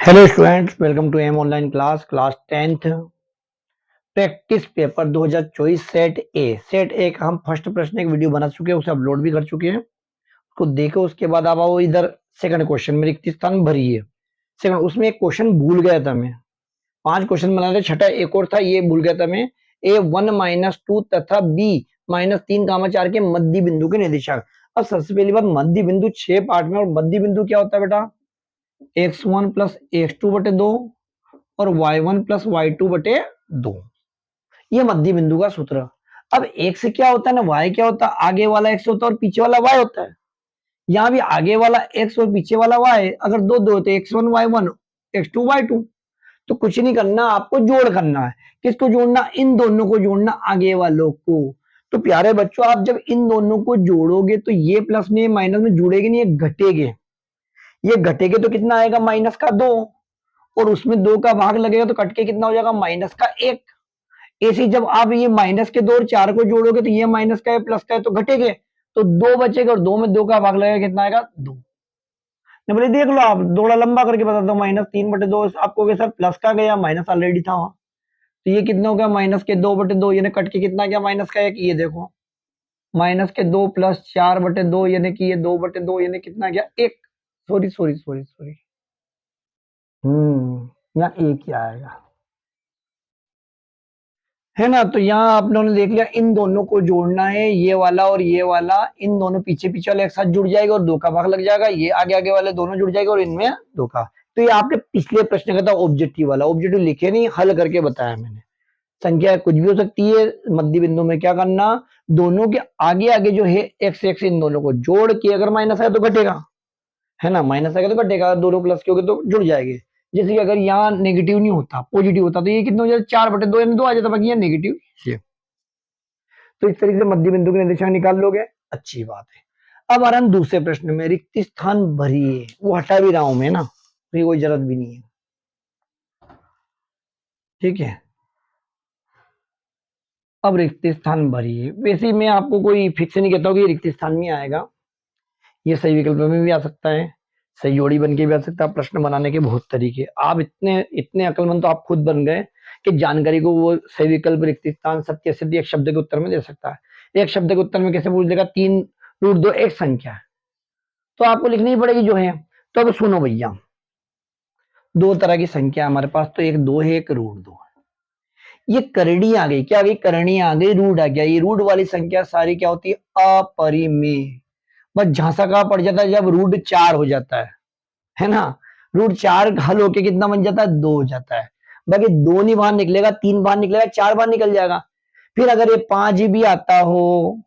Hello students, welcome to M online class 10th practice paper 2024 set A का हम first प्रश्न एक video बना चुके हैं, उसे अपलोड भी कर चुके हैं। उसको देखो, उसके बाद आप आओ इधर सेकंड क्वेश्चन में रिक्त स्थान भरिए। सेकंड उसमें एक क्वेश्चन भूल गया था मैं, 5 क्वेश्चन बनाए थे, छठा एक और था, ये भूल गया था मैं। A1-2 तथा B-3, 4 के मध्य बिंदु के निर्देशांक। अब सबसे पहली बात, मध्य बिंदु 6 पार्ट में, और मध्य बिंदु क्या होता है बेटा? x1 प्लस x2 बटे 2 और y1 प्लस y2 बटे 2। ये मध्य बिंदु का सूत्र। अब x क्या होता है ना, y क्या होता है? आगे वाला x होता है और पीछे वाला y होता है। यहाँ भी आगे वाला x और पीछे वाला y, अगर दो दो होते x1 y1 x2 y2, तो कुछ नहीं करना, आपको जोड़ करना है। किसको जोड़ना? इन दोनों को जोड़ना, आगे वालों को। तो प्यारे बच्चों, आप जब इन दोनों को जोड़ोगे तो ये प्लस में माइनस में जुड़ेगी नहीं, ये घटेगे। ये घटेगे तो कितना आएगा? माइनस का 2, और उसमें 2 का भाग लगेगा तो कट के कितना हो जाएगा? माइनस का 1। ऐसे जब आप ये माइनस के 2 और 4 को जोड़ोगे तो ये माइनस का है प्लस का है तो घटेंगे, तो 2 बचेगा, और 2 में 2 का भाग लगेगा, कितना आएगा? 2। नहीं बोले देख लो, आप थोड़ा लंबा करके बता दो। -3/2 आपको के सर प्लस का गया, माइनस ऑलरेडी था वहां, तो ये कितना हो गया? माइनस के 2/2, यानी कट के कितना गया? माइनस का 1। ये देखो, माइनस के 2 प्लस 4/2, यानी कि ये 2/2, यानी कितना गया? 1। सॉरी सॉरी सॉरी सॉरी, यहाँ 1 ही आएगा, है ना? तो यहाँ आप लोगों ने देख लिया, इन दोनों को जोड़ना है, ये वाला और ये वाला, इन दोनों पीछे पीछे वाले एक साथ जुड़ जाएगा और 2 का भाग लग जाएगा, ये आगे आगे वाले दोनों जुड़ जाएगा और इनमें 2 का। तो ये आपके पिछले प्रश्न का था ऑब्जेक्टिव वाला, ऑब्जेक्टिव लिखे नहीं, हल करके बताया मैंने। संख्या कुछ भी हो सकती है, मध्य बिंदु में क्या करना? दोनों के आगे आगे जो है एक्स एक्स, इन दोनों को जोड़ के, अगर माइनस आए तो घटेगा, है ना? माइनस आएगा तो घटेगा, दोनों प्लस के हो गए तो जुड़ जाएंगे। जैसे कि अगर यहाँ नेगेटिव नहीं होता, पॉजिटिव होता, तो ये कितना हो जाता? 4/2, यानी 2 आ जाता, बाकी यहाँ नेगेटिव ये। तो इस तरीके से मध्य बिंदु के निर्देशांक निकाल लोगे, अच्छी बात है। अब आ रहा है दूसरे प्रश्न में, रिक्त स्थान भरिए। वो हटा भी रहा हूं मैं ना, तो ये कोई जरूरत भी नहीं है, ठीक है। अब रिक्त स्थान भरिए, वैसे ही मैं आपको कोई फिक्स नहीं कहता हूँ कि रिक्त स्थान में आएगा, ये सही विकल्प में भी आ सकता है, सही जोड़ी बन के भी आ सकता है। प्रश्न बनाने के बहुत तरीके, आप इतने इतने अकलमंद तो आप खुद बन गए कि जानकारी को वो सही विकल्प, रिक्त स्थान, सत्य सिद्धि एक शब्द के उत्तर में दे सकता है। एक शब्द के उत्तर में कैसे पूछ देगा? 3√2 एक संख्या है, तो आपको लिखनी ही पड़ेगी जो है। तो अब सुनो भैया, दो तरह की संख्या हमारे पास, तो एक 2 है, एक √2 है। ये करणी आ गई, क्या आ गई? करणी आ गई, रूट आ गया। ये रूट वाली संख्या सारी क्या होती है? अपरिमेय। बस झांसा कहाँ पड़ जाता है? जब √4 हो जाता है ना? √4 हल होके कितना बन जाता है? 2 हो जाता है। बाकी 2 नहीं बाहर निकलेगा, 3 बाहर निकलेगा, 4 बाहर निकल जाएगा। फिर अगर ये 5 भी आता हो,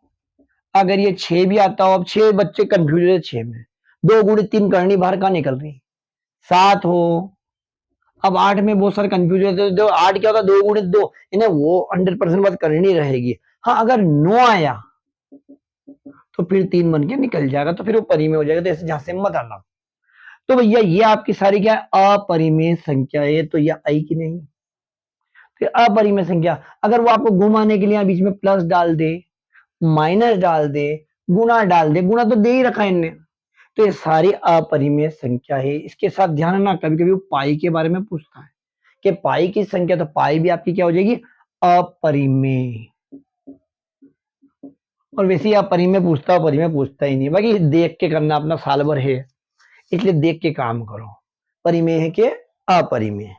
अगर ये 6 भी आता हो, अब 6 बच्चे कंफ्यूज है 6 में, 2 × 3 करनी बाहर कहाँ निकल रही? 7 हो, अब 8 में बहुत सारे कंफ्यूज होते हैं, 8 क्या होता है? 2 × 2, इन्हें वो 100% बात करनी रहेगी। हाँ, अगर 9 आया तो फिर 3 बन के निकल जाएगा, तो फिर वो परिमेय हो जाएगा। तो ऐसे जहां से मत आना। तो भैया ये आपकी सारी क्या है? अपरिमेय संख्या है, तो ये आई कि नहीं? फिर अपरिमेय संख्या, अगर वो आपको घुमाने के लिए बीच में प्लस डाल दे, माइनस डाल दे, गुणा डाल दे, गुणा तो दे ही रखा है इनने, तो ये सारी अपरिमेय संख्या है। इसके साथ ध्यान रखना, कभी कभी वो पाई के बारे में पूछता है कि पाई की संख्या, तो पाई भी आपकी क्या हो जाएगी? अपरिमेय। और वैसे ही अपरिमेय पूछता, परिमेय पूछता ही नहीं। बाकी देख के करना, अपना साल भर है, इसलिए देख के काम करो। परिमेय है कि अपरिमेय?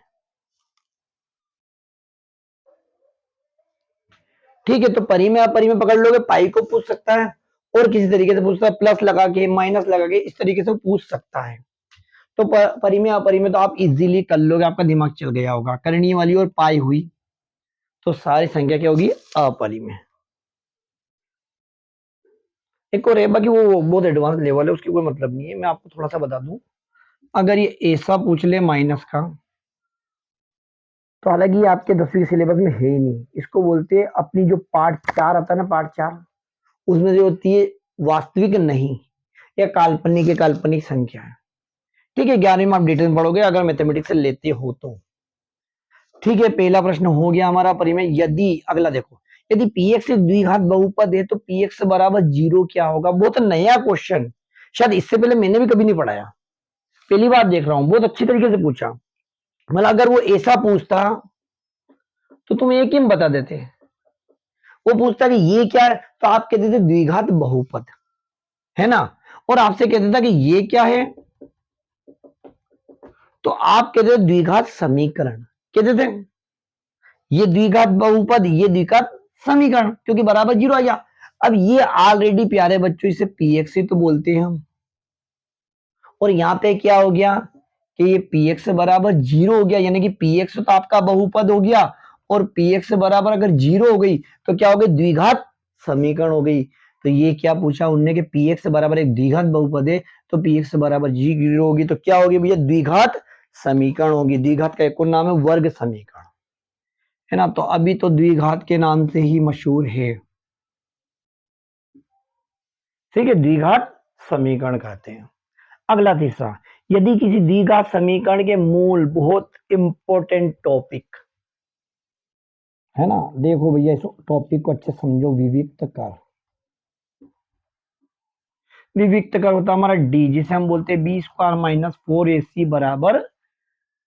ठीक है, तो परिमेय अपरिमेय पकड़ लोगे, पाई को पूछ सकता है, और किसी तरीके से पूछता है, प्लस लगा के, माइनस लगा के, इस तरीके से पूछ सकता है। तो परिमेय अपरिमेय तो आप इजीली कर लोगे, आपका दिमाग चल गया होगा। करणीय वाली और पाई हुई, तो सारी संख्या क्या होगी? अपरिमेय। एक और है, बाकी वो बहुत एडवांस लेवल है, उसकी कोई मतलब नहीं है, मैं आपको थोड़ा सा बता दूं। अगर ये ऐसा पूछ ले माइनस का, तो हालांकि ये आपके 10वीं सिलेबस में है ही नहीं। इसको बोलते हैं अपनी जो पार्ट 4 आता है ना, पार्ट 4, उसमें जो होती है वास्तविक नहीं या काल्पनिक, काल्पनिक संख्या है। ठीक है, 11वीं में आप डिटेल में पढ़ोगे अगर मैथमेटिक्स से लेते हो तो। ठीक है, पहला प्रश्न हो गया हमारा परिमेय। यदि, अगला देखो, यदि px एक द्विघात बहुपद है तो px बराबर 0 क्या होगा? बहुत नया क्वेश्चन, शायद इससे पहले मैंने भी कभी नहीं पढ़ाया, पहली बार देख रहा हूं, बहुत अच्छी तरीके से पूछा। मतलब अगर वो ऐसा पूछता तो तुम एक ही में बता देते। वो पूछता कि ये क्या है तो आप कहते थे द्विघात बहुपद, है ना। और आपसे कहते था कि ये क्या है तो आप कहते थे द्विघात समीकरण, कहते थे ये द्विघात बहुपद, ये द्विघात समीकरण, क्योंकि बराबर जीरो आ गया। अब ये ऑलरेडी प्यारे बच्चों इसे पीएक्स ही तो बोलते हैं हम, और यहाँ पे क्या हो गया कि ये px बराबर जीरो हो गया, यानी कि px तो आपका बहुपद हो गया, और px बराबर अगर जीरो हो गई तो क्या हो गई, द्विघात समीकरण हो गई। तो ये क्या पूछा उनने कि px बराबर एक द्विघात बहुपद है, तो px बराबर जीरो होगी तो क्या होगी भैया, द्विघात समीकरण होगी। द्विघात का एक और नाम है वर्ग समीकरण, है ना। तो अभी तो द्विघात के नाम से ही मशहूर है, ठीक है, द्विघात समीकरण कहते हैं। अगला तीसरा, यदि किसी द्विघात समीकरण के मूल, बहुत इंपॉर्टेंट टॉपिक है ना, देखो भैया इस टॉपिक को अच्छे समझो। विविक्त कर, विविक्त कर होता है हमारा डी, जिसे हम बोलते हैं बी स्क्वायर माइनस 4ac बराबर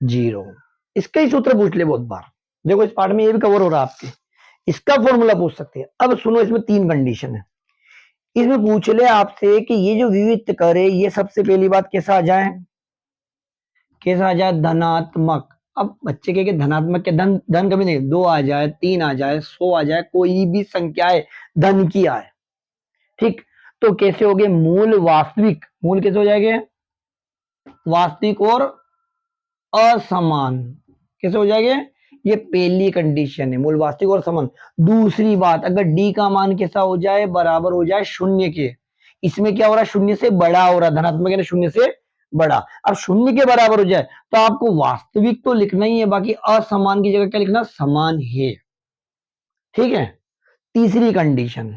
जीरो। इसका ही सूत्र पूछ ले बहुत बार, देखो इस पार्ट में ये भी कवर हो रहा है आपके, इसका फॉर्मूला पूछ सकते हैं। अब सुनो, इसमें तीन कंडीशन है। इसमें पूछ ले आपसे कि ये जो विविक्त कर है ये सबसे पहली बात कैसा आ जाए, कैसा आ जाए, धनात्मक। अब बच्चे के धनात्मक के धन, धन कभी नहीं, 2 आ जाए, 3 आ जाए, 100 आ जाए, कोई भी संख्या है धन की आए, ठीक। तो कैसे हो गए, मूल वास्तविक, मूल कैसे हो जाएंगे, वास्तविक और असमान, कैसे हो जाएंगे, ये पहली कंडीशन है, मूल वास्तविक और समान। दूसरी बात, अगर डी का मान कैसा हो जाए, बराबर हो जाए शून्य के। इसमें क्या हो रहा है, शून्य से बड़ा हो रहा है, धनात्मक यानी शून्य से बड़ा। अब शून्य के बराबर हो जाए तो आपको वास्तविक तो लिखना ही है, बाकी असमान की जगह क्या लिखना, समान है, ठीक है। तीसरी कंडीशन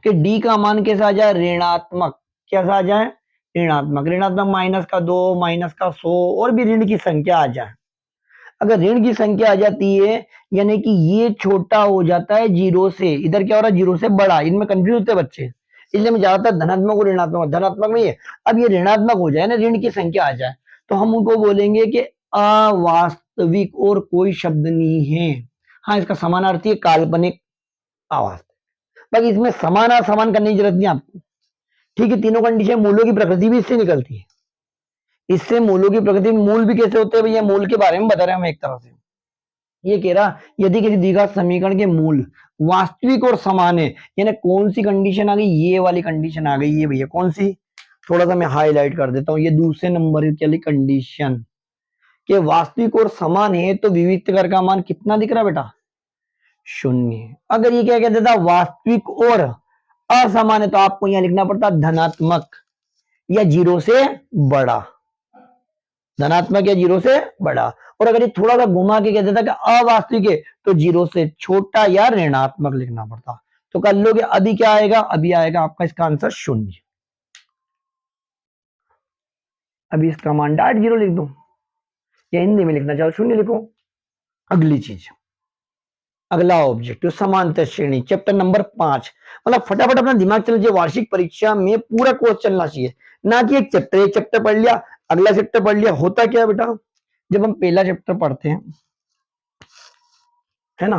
कि डी का मान कैसा आ जाए, ऋणात्मक, कैसा आ जाए, ऋणात्मक। ऋणात्मक माइनस का 2, माइनस का 100 और भी ऋण की संख्या आ जाए। अगर ऋण की संख्या आ जाती है यानी कि ये छोटा हो जाता है जीरो से, इधर क्या हो रहा है, जीरो से बड़ा, इनमें कंफ्यूज होते हैं बच्चे, इसलिए मैं ज्यादातर धनात्मक और ऋणात्मक, धनात्मक में ये। अब ये ऋणात्मक हो जाए ना, ऋण की संख्या आ जाए, तो हम उनको बोलेंगे कि अवास्तविक, और कोई शब्द नहीं है। हाँ, इसका समानार्थी है काल्पनिक अवास्तविक। बाकी इसमें समान असमान करने की जरूरत नहीं आपको, ठीक है। तीनों कंडीशन, मूलों की प्रकृति भी इससे निकलती है, इससे मूलों की प्रकृति, मूल भी कैसे होते हैं भैया, मूल के बारे में बता रहे हैं हम एक तरह से। ये कह रहा, यदि किसी द्विघात समीकरण के मूल वास्तविक और समान है, यानी कौन सी कंडीशन आ गई, ये वाली कंडीशन आ गई, ये भैया कौन सी, थोड़ा सा मैं हाईलाइट कर देता हूं, ये दूसरे नंबर के लिए कंडीशन के वास्तविक और समान है, तो विविक्त कर का मान कितना दिख रहा है बेटा, शून्य। अगर ये क्या कहता था, वास्तविक और असमान है, तो आपको यहां लिखना पड़ता धनात्मक या जीरो से बड़ा, धनात्मक या जीरो से बड़ा। और अगर ये थोड़ा सा घुमा के कहता था कि अवास्तविक है, तो जीरो से छोटा या ऋणात्मक लिखना पड़ता। तो कर लोगे, अभी क्या आएगा, अभी आएगा आपका इसका आंसर शून्य। अभी इसका मान डायरेक्ट जीरो लिख दो, या हिंदी में लिखना चाहो शून्य लिखो। अगली चीज, अगला ऑब्जेक्टिव, समांतर श्रेणी, चैप्टर नंबर 5। मतलब फटाफट अपना दिमाग चल जाए, वार्षिक परीक्षा में पूरा कोर्स चलना चाहिए, ना कि एक चैप्टर पढ़ लिया, अगला चैप्टर पढ़ लिया। होता क्या है बेटा, जब हम पहला चैप्टर पढ़ते हैं, है ना,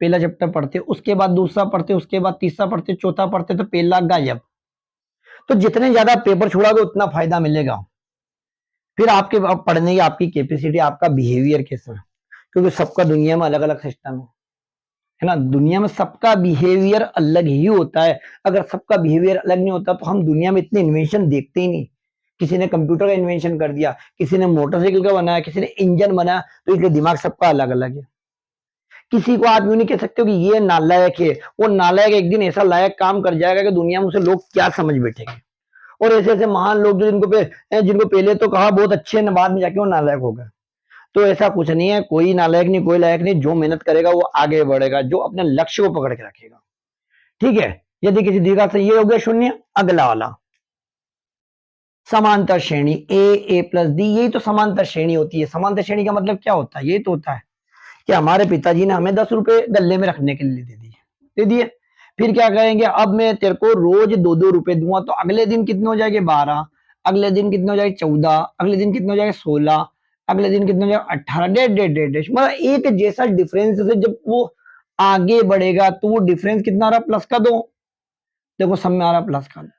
पहला चैप्टर पढ़ते उसके बाद दूसरा पढ़ते, उसके बाद तीसरा पढ़ते, चौथा पढ़ते, तो पहला गायब। तो जितने ज्यादा पेपर छोड़ोगे उतना फायदा मिलेगा। फिर आपके पढ़ने की आपकी कैपेसिटी, आपका बिहेवियर कैसा है, क्योंकि सबका दुनिया में अलग अलग सिस्टम है ना, दुनिया में सबका बिहेवियर अलग ही होता है। अगर सबका बिहेवियर अलग नहीं होता तो हम दुनिया में इतने इन्वेंशन देखते ही नहीं। किसी ने कंप्यूटर का इन्वेंशन कर दिया, किसी ने मोटरसाइकिल का बनाया, किसी ने इंजन बनाया, तो इसलिए दिमाग सबका अलग अलग है। किसी को आप यूं नहीं कह सकते हो कि ये नालायक है, वो नालायक एक दिन ऐसा लायक काम कर जाएगा कि दुनिया में उसे लोग क्या समझ बैठेंगे। और ऐसे ऐसे महान लोग जो जिनको पहले तो कहा बहुत अच्छे हैं, बाद में जाके वो नालायक हो गए। तो ऐसा कुछ नहीं है, कोई नालायक नहीं, कोई लायक नहीं, जो मेहनत करेगा वो आगे बढ़ेगा, जो अपने लक्ष्य को पकड़ के रखेगा, ठीक है। यदि किसी द्विघात से ये हो गया शून्य, अगला वाला समांतर श्रेणी, ए प्लस डी, यही तो समांतर श्रेणी होती है। समांतर श्रेणी का मतलब क्या होता है, ये तो होता है कि हमारे पिताजी ने हमें 10 रुपए गले में रखने के लिए दे दिए। फिर क्या करेंगे, अब मैं तेरे को रोज 2-2 रुपए दूंगा, तो अगले दिन कितने हो जाएंगे, 12, अगले दिन कितने हो जाएंगे, 14, अगले दिन कितने हो जाएंगे, 16, अगले दिन कितना हो जाएगा 18 डेढ़ डेढ़ डेढ़ डेढ़, मतलब एक जैसा डिफरेंस से जब वो आगे बढ़ेगा तो वो डिफरेंस कितना आ रहा प्लस का 2, देखो सब में आ रहा प्लस का 2,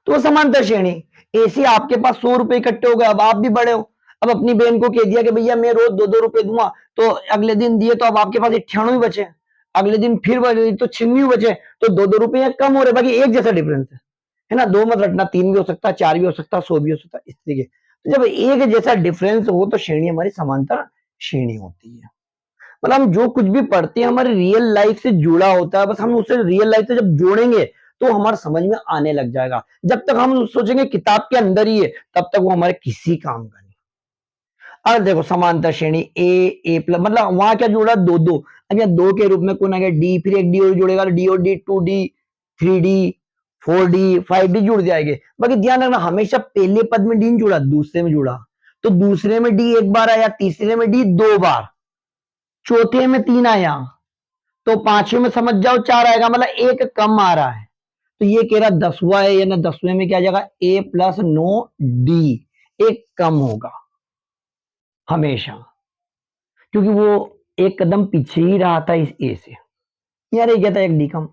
तो समांतर श्रेणी। ऐसे आपके पास 100 रुपए इकट्ठे हो गए, अब आप भी बड़े हो, अब अपनी बहन को कह दिया कि भैया मैं रोज 2-2 रुपए दूंगा, तो अगले दिन दिए तो अब आपके पास 98 बचे, अगले दिन फिर बचे तो 96 बचे, तो 2-2 रुपए कम हो रहे, बाकी एक जैसा डिफरेंस है ना, दो मत रटना, 3 भी हो सकता है, 4 भी हो सकता है, 100 भी हो सकता है, इस तरीके। तो जब एक जैसा डिफरेंस हो तो श्रेणी हमारी समांतर श्रेणी होती है। मतलब हम जो कुछ भी पढ़ते हैं हमारी रियल लाइफ से जुड़ा होता है, बस हम उसे रियल लाइफ से जब जोड़ेंगे तो हमारे समझ में आने लग जाएगा। जब तक हम सोचेंगे किताब के अंदर ही है तब तक वो हमारे किसी काम का नहीं। अब देखो समांतर श्रेणी ए प्लस, मतलब वहां क्या जुड़ा, दो दो, अब यहाँ दो के रूप में कौन आ गया डी, फिर एक डी और जुड़ेगा, डी और D, 2D, 3D, 4D, 5D जुड़ जाएंगे। बाकी ध्यान रखना हमेशा पहले पद में डी जुड़ा, दूसरे में जुड़ा तो दूसरे में डी एक बार आया, तीसरे में डी 2 बार, चौथे में 3 आया, तो पांचवें में समझ जाओ 4 आएगा, मतलब एक कम आ रहा है। तो ये कह रहा 10वां है, यानी 10वें में क्या आ जाएगा ए प्लस नो डी, एक कम होगा हमेशा, क्योंकि वो एक कदम पीछे ही रहा था इस ए से, यार ये क्या था एक डी कम।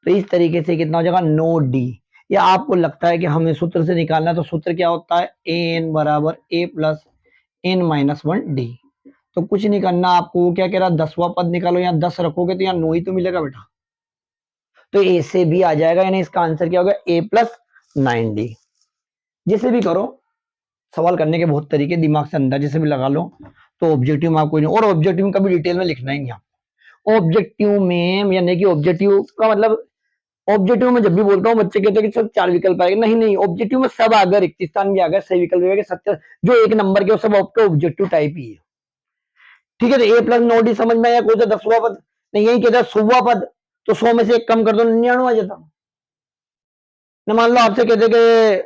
तो इस तरीके से कितना हो जाएगा नो डी। या आपको लगता है कि हमें सूत्र से निकालना है, तो सूत्र क्या होता है ए एन बराबर ए प्लस एन माइनस 1 डी। तो कुछ नहीं करना आपको, वो क्या कह रहा 10वां पद निकालो, यहाँ 10 रखोगे तो यहाँ 9 ही तो मिलेगा बेटा, तो ए से भी आ जाएगा, यानी इसका आंसर क्या होगा ए प्लस 9D। जिसे भी करो, सवाल करने के बहुत तरीके, दिमाग से अंदाजे से भी लगा लो, तो ऑब्जेक्टिव में आपको नहीं, और ऑब्जेक्टिव में कभी डिटेल में लिखना ही नहीं आप। ऑब्जेक्टिव में यानी कि ऑब्जेक्टिव का मतलब, ऑब्जेक्टिव में जब भी बोलता हूँ बच्चे कहते हैं कि सर 4 विकल्प आएंगे, नहीं नहीं, ऑब्जेक्टिव में सब आ गए, रिक्त स्थान भी आ गए, सही विकल्प भी आ गए, सत्य जो एक नंबर के वो सब आपके ऑब्जेक्टिव टाइप ही है। ठीक है, तो ए प्लस 9D समझ में आया, कौन सा 10वां पद, नहीं यही कहता है 100वां पद, तो 100 में से एक कम कर दो 99 आ जाता। न मान लो आपसे कहते कि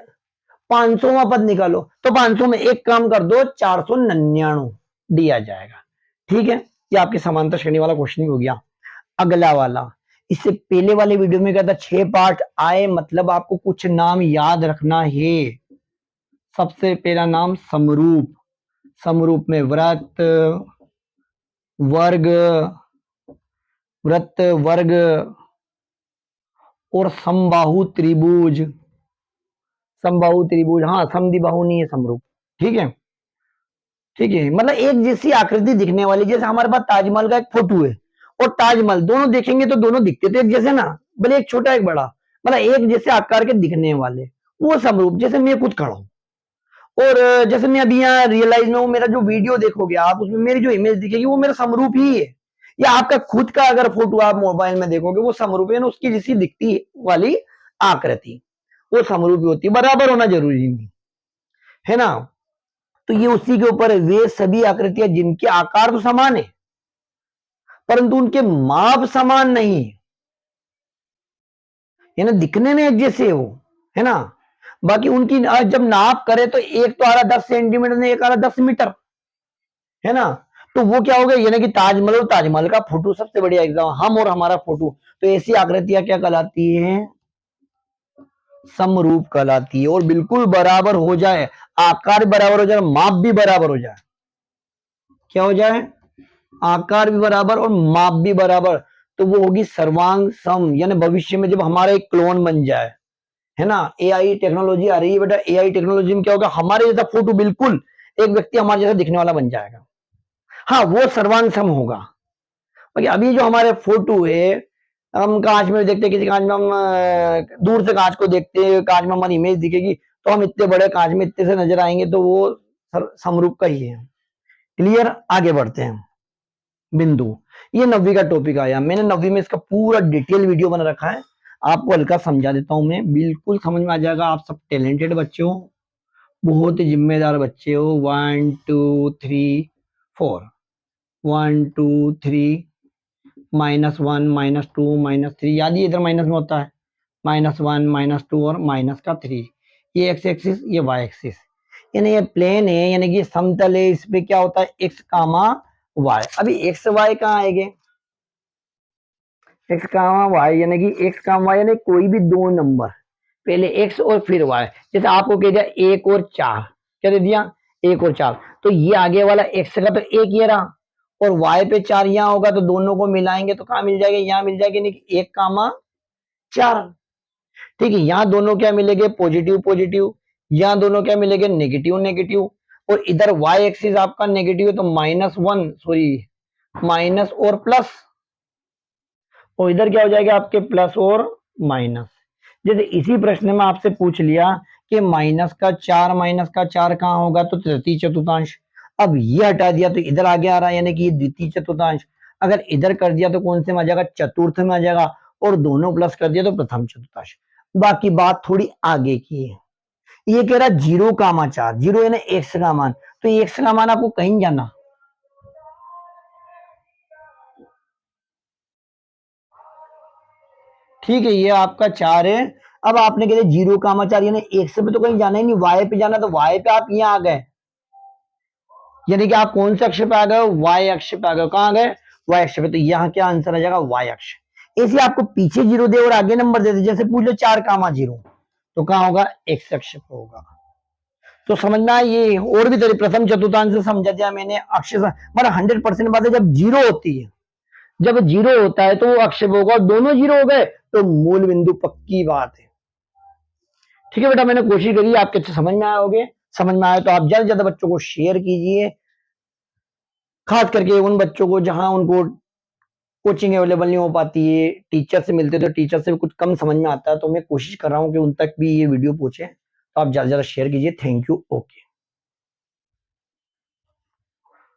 500वां पद निकालो, तो 500 में एक काम कर दो 499 डी आ जाएगा। ठीक है, ये आपके समांतर श्रेणी वाला क्वेश्चन भी हो गया। अगला वाला, इससे पहले वाले वीडियो में कहता 6 पार्ट आए, मतलब आपको कुछ नाम याद रखना है। सबसे पहला नाम समरूप, समरूप में व्रत, वर्ग, वृत्त, वर्ग और समबाहु त्रिभुज, समबाहु त्रिभुज, हाँ समद्विबाहु नहीं है समरूप। ठीक है, ठीक है, मतलब एक जैसी आकृति दिखने वाली, जैसे हमारे पास ताजमहल का एक फोटो है और ताजमहल दोनों देखेंगे तो दोनों दिखते तो एक जैसे ना, भले एक छोटा एक बड़ा, मतलब एक जैसे आकार के दिखने वाले, वो समरूप। जैसे मैं खुद खड़ा हूं और जैसे मैं अभी यहाँ रियलाइज में हूँ, मेरा जो वीडियो देखोगे आप उसमें मेरी जो इमेज दिखेगी वो मेरा समरूप ही है। या आपका खुद का अगर फोटो आप मोबाइल में देखोगे वो समरूप है ना, उसकी जैसी दिखती वाली आकृति वो समरूप होती है, बराबर होना जरूरी नहीं है ना। तो ये उसी के ऊपर है, वे सभी आकृतियां जिनके आकार तो समान है परंतु उनके माप समान नहीं है, ना दिखने में एक जैसे हो, है ना, बाकी उनकी जब नाप करे तो एक तो आ रहा 10 सेंटीमीटर ने, एक आ रहा 10 मीटर, है ना। तो वो क्या हो गया, यानी कि ताजमहल और ताजमहल का फोटो सबसे बढ़िया एग्जाम, हम और हमारा फोटो, तो ऐसी आकृतियां क्या कहलाती है, समरूप कहलाती है। और बिल्कुल बराबर हो जाए, आकार बराबर हो जाए, माप भी बराबर हो जाए, क्या हो जाए, आकार भी बराबर और माप भी बराबर, तो वो होगी सर्वांग सम। यानी भविष्य में जब हमारा एक क्लोन बन जाए, है ना, एआई टेक्नोलॉजी आ रही है बेटा, एआई टेक्नोलॉजी में क्या होगा, हमारे जैसा फोटो बिल्कुल एक व्यक्ति हमारे जैसा दिखने वाला बन जाएगा, हाँ वो सर्वांग सम होगा। बाकी अभी जो हमारे फोटो है, हम कांच में देखते हैं, किसी कांच में हम दूर से कांच को देखते हैं, कांच में हमारी इमेज दिखेगी तो हम इतने बड़े कांच में इतने से नजर आएंगे, तो वो समरूप का ही है। क्लियर, आगे बढ़ते हैं। बिंदु, ये 9वीं का टॉपिक आया, मैंने 9वीं में इसका पूरा डिटेल वीडियो बना रखा है, आपको हल्का समझा देता हूं मैं, बिल्कुल समझ में आ जाएगा। आप सब टैलेंटेड बच्चे हो, बहुत ही जिम्मेदार बच्चे हो। 1 2 3 4, 1 2 3, -1 -2 -3, याद ही इधर माइनस में होता है, -1 -2 और माइनस का 3, ये एक्स एक्सिस ये वाई एक्सिस, यानी ये प्लेन है, यानी कि समतल है, इस पे क्या होता है एक्स कामा वाई। अभी एक्स वाई कहाँ आएंगे, एक्स कामा वाई, यानी कि एक्स कामा वाई यानी कोई भी दो नंबर, पहले एक्स और फिर वाई। जैसे आपको कह दिया 1 और 4, क्या दे दिया 1 और 4, तो ये आगे वाला x का तो 1 ये रहा, और y पे 4 यहाँ होगा, तो दोनों को मिलाएंगे तो कहाँ मिल जाएगा, यहाँ मिल जाएगी, नहीं 1 कामा 4। ठीक है, यहाँ दोनों क्या मिलेंगे, पॉजिटिव पॉजिटिव, यहाँ दोनों क्या मिलेंगे, नेगेटिव नेगेटिव, और इधर y एक्सिस आपका नेगेटिव है तो -1 सॉरी माइनस और प्लस, और इधर क्या हो जाएगा आपके प्लस और माइनस। जैसे इसी प्रश्न में आपसे पूछ लिया कि माइनस का चार कहाँ होगा, तो तृतीय चतुर्थांश। अब ये हटा दिया तो इधर आगे आ रहा है, यानी कि ये द्वितीय चतुर्थांश। अगर इधर कर दिया तो कौन से में आ जाएगा, चतुर्थ में आ जाएगा, और दोनों प्लस कर दिया तो प्रथम चतुर्थांश। बाकी बात थोड़ी आगे की है। ये कह रहा 0,4, 0 यानी एक्स का मान, तो एक्स का मान आपको कहीं जाना, ठीक है, ये आपका 4 है। अब आपने कहते 0,4 यानी एक्स पे तो कहीं जाना ही नहीं, वाई पे जाना, तो वाई पे आप यहाँ आ गए, यानी कि आप कौन से अक्ष पे आ गए, वाई अक्ष पे आ गए। कहाँ आ गए, वाई अक्ष पे, तो यहाँ क्या आंसर आ जाएगा, वाई अक्ष। ऐसे आपको पीछे 0 दे और आगे नंबर दे दे, जैसे पूछ लो 4,0, तो कहाँ होगा, एक्स अक्ष पे होगा। तो समझना ये, और भी तरीके प्रथम चतुर्थांश से समझा दिया मैंने, अक्ष मतलब 100% बात है, जब जीरो होती है, जब जीरो होता है तो वो अक्ष पे होगा, और दोनों जीरो हो गए तो मूल बिंदु, पक्की बात है। ठीक है बेटा, मैंने कोशिश करी आपके अच्छे समझ में आए होगे। समझ में आए तो आप ज्यादा से ज्यादा बच्चों को शेयर कीजिए, खास करके उन बच्चों को जहां उनको कोचिंग अवेलेबल नहीं हो पाती है, टीचर से मिलते तो टीचर से भी कुछ कम समझ में आता है, तो मैं कोशिश कर रहा हूँ कि उन तक भी ये वीडियो पहुंचे। तो आप ज्यादा से ज्यादा शेयर कीजिए। Thank you. ओके।